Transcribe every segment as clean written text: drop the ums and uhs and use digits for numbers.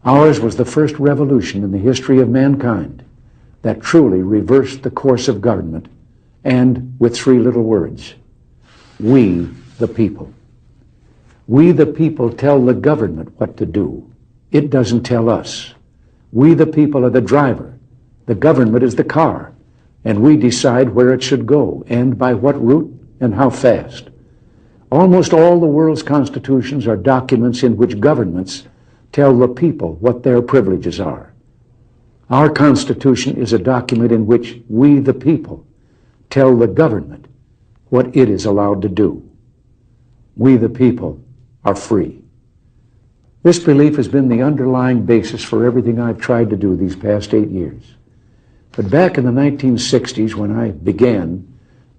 Ours was the first revolution in the history of mankind that truly reversed the course of government, and with three little words: we the people. We the people tell the government what to do. It doesn't tell us. We the people are the driver. The government is the car, and we decide where it should go and by what route and how fast. Almost all the world's constitutions are documents in which governments tell the people what their privileges are. Our Constitution is a document in which we, the people, tell the government what it is allowed to do. We, the people, are free. This belief has been the underlying basis for everything I've tried to do these past 8 years. But back in the 1960s, when I began,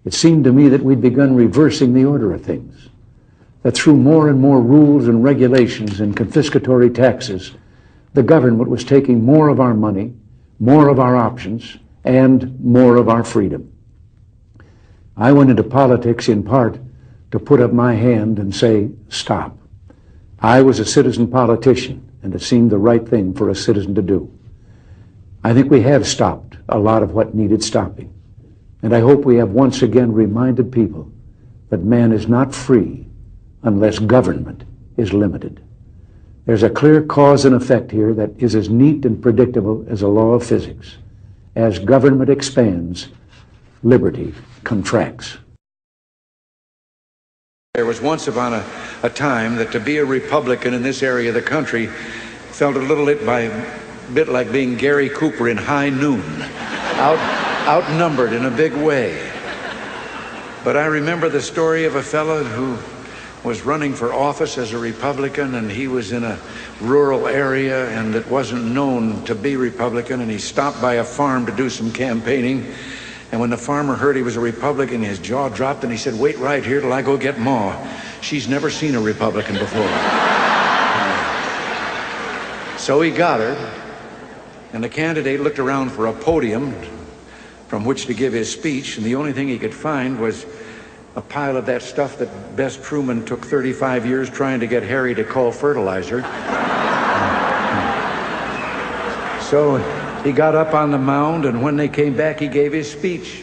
it seemed to me that we'd begun reversing the order of things, that through more and more rules and regulations and confiscatory taxes, the government was taking more of our money, more of our options, and more of our freedom. I went into politics in part to put up my hand and say, stop. I was a citizen politician, and it seemed the right thing for a citizen to do. I think we have stopped a lot of what needed stopping, and I hope we have once again reminded people that man is not free unless government is limited. There's a clear cause and effect here that is as neat and predictable as a law of physics. As government expands, liberty contracts. There was once upon a time that to be a Republican in this area of the country felt a little bit like being Gary Cooper in High Noon, outnumbered in a big way. But I remember the story of a fellow who was running for office as a Republican, and he was in a rural area and it wasn't known to be Republican, and he stopped by a farm to do some campaigning. And when the farmer heard he was a Republican, his jaw dropped and he said, "Wait right here till I go get Ma. She's never seen a Republican before." So he got her, and the candidate looked around for a podium from which to give his speech, and the only thing he could find was a pile of that stuff that Bess Truman took 35 years trying to get Harry to call fertilizer. So he got up on the mound, and when they came back, he gave his speech.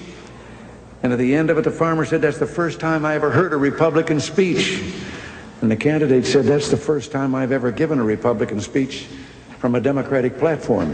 And at the end of it, the farmer said, "That's the first time I ever heard a Republican speech." And the candidate said, "That's the first time I've ever given a Republican speech from a Democratic platform."